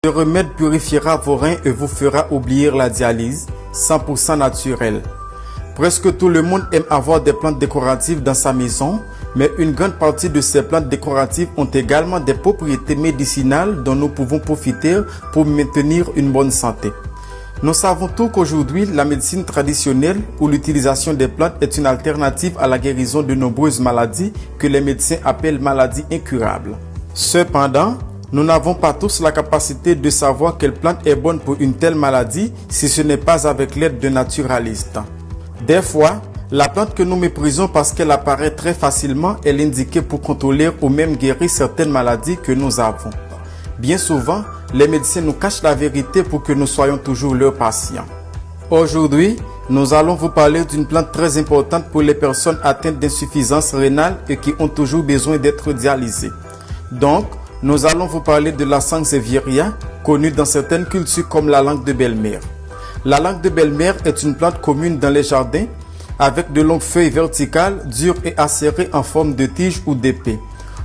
Ce remède purifiera vos reins et vous fera oublier la dialyse, 100% naturel. Presque tout le monde aime avoir des plantes décoratives dans sa maison, mais une grande partie de ces plantes décoratives ont également des propriétés médicinales dont nous pouvons profiter pour maintenir une bonne santé. Nous savons tous qu'aujourd'hui, la médecine traditionnelle ou l'utilisation des plantes est une alternative à la guérison de nombreuses maladies que les médecins appellent maladies incurables. Cependant, nous n'avons pas tous la capacité de savoir quelle plante est bonne pour une telle maladie si ce n'est pas avec l'aide de naturalistes. Des fois, la plante que nous méprisons parce qu'elle apparaît très facilement est l'indiquée pour contrôler ou même guérir certaines maladies que nous avons. Bien souvent, les médecins nous cachent la vérité pour que nous soyons toujours leurs patients. Aujourd'hui, nous allons vous parler d'une plante très importante pour les personnes atteintes d'insuffisance rénale et qui ont toujours besoin d'être dialysées. Donc, nous allons vous parler de la Sansevieria, connue dans certaines cultures comme la langue de belle-mère. La langue de belle-mère est une plante commune dans les jardins, avec de longues feuilles verticales, dures et acérées en forme de tige ou d'épée.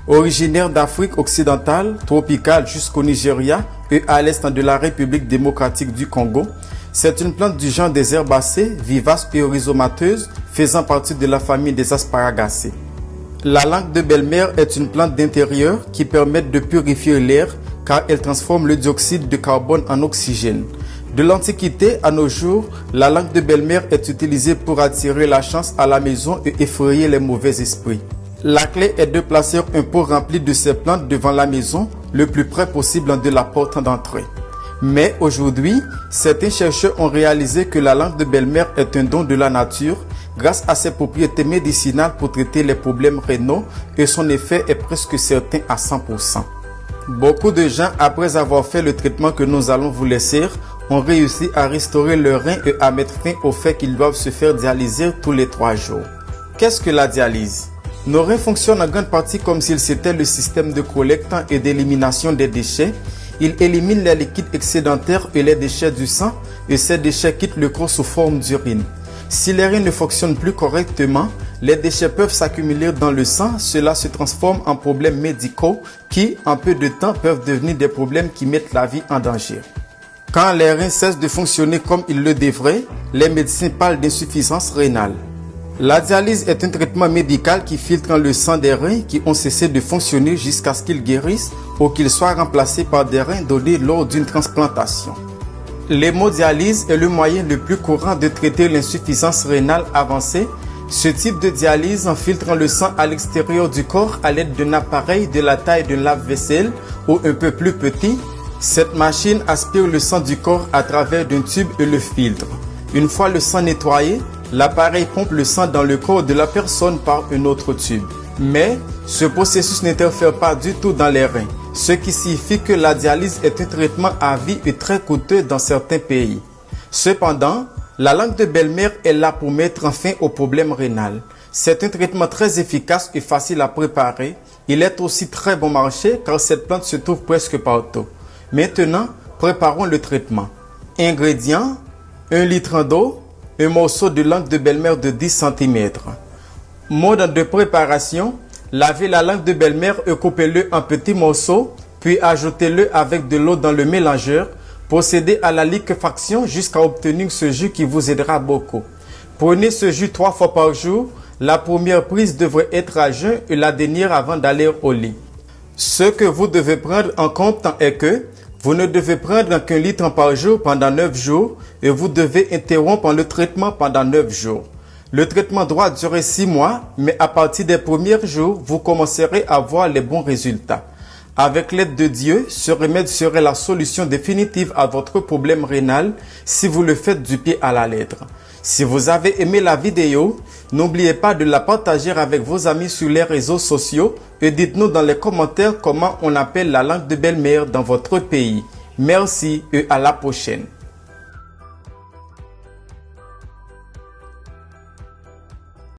Originaire d'Afrique occidentale, tropicale jusqu'au Nigeria et à l'est de la République démocratique du Congo, c'est une plante du genre des herbacées, vivace et rhizomateuse, faisant partie de la famille des asparagacées. La langue de belle-mère est une plante d'intérieur qui permet de purifier l'air car elle transforme le dioxyde de carbone en oxygène. De l'Antiquité à nos jours, la langue de belle-mère est utilisée pour attirer la chance à la maison et effrayer les mauvais esprits. La clé est de placer un pot rempli de ces plantes devant la maison, le plus près possible de la porte d'entrée. Mais aujourd'hui, certains chercheurs ont réalisé que la langue de belle-mère est un don de la nature grâce à ses propriétés médicinales pour traiter les problèmes rénaux et son effet est presque certain à 100%. Beaucoup de gens, après avoir fait le traitement que nous allons vous laisser, ont réussi à restaurer leurs reins et à mettre fin au fait qu'ils doivent se faire dialyser tous les 3 jours. Qu'est-ce que la dialyse? Nos reins fonctionnent en grande partie comme s'ils étaient le système de collecte et d'élimination des déchets. Ils éliminent les liquides excédentaires et les déchets du sang et ces déchets quittent le corps sous forme d'urine. Si les reins ne fonctionnent plus correctement, les déchets peuvent s'accumuler dans le sang, cela se transforme en problèmes médicaux qui, en peu de temps, peuvent devenir des problèmes qui mettent la vie en danger. Quand les reins cessent de fonctionner comme ils le devraient, les médecins parlent d'insuffisance rénale. La dialyse est un traitement médical qui filtre le sang des reins qui ont cessé de fonctionner jusqu'à ce qu'ils guérissent ou qu'ils soient remplacés par des reins donnés lors d'une transplantation. L'hémodialyse est le moyen le plus courant de traiter l'insuffisance rénale avancée. Ce type de dialyse en filtrant le sang à l'extérieur du corps à l'aide d'un appareil de la taille d'un lave-vaisselle ou un peu plus petit. Cette machine aspire le sang du corps à travers d'un tube et le filtre. Une fois le sang nettoyé, l'appareil pompe le sang dans le corps de la personne par un autre tube. Mais ce processus n'interfère pas du tout dans les reins, ce qui signifie que la dialyse est un traitement à vie et très coûteux dans certains pays. Cependant, la langue de belle-mère est là pour mettre fin au problème rénal. C'est un traitement très efficace et facile à préparer. Il est aussi très bon marché car cette plante se trouve presque partout. Maintenant, préparons le traitement. Ingrédients: 1 litre d'eau, un morceau de langue de belle-mère de 10 cm. Mode de préparation: lavez la langue de belle-mère et coupez-le en petits morceaux, puis ajoutez-le avec de l'eau dans le mélangeur. Procédez à la liquéfaction jusqu'à obtenir ce jus qui vous aidera beaucoup. Prenez ce jus 3 fois par jour. La première prise devrait être à jeun et la dernière avant d'aller au lit. Ce que vous devez prendre en compte est que vous ne devez prendre qu'un litre par jour pendant 9 jours et vous devez interrompre le traitement pendant 9 jours. Le traitement doit durer 6 mois, mais à partir des premiers jours, vous commencerez à voir les bons résultats. Avec l'aide de Dieu, ce remède serait la solution définitive à votre problème rénal si vous le faites du pied à la lettre. Si vous avez aimé la vidéo, n'oubliez pas de la partager avec vos amis sur les réseaux sociaux et dites-nous dans les commentaires comment on appelle la langue de belle-mère dans votre pays. Merci et à la prochaine.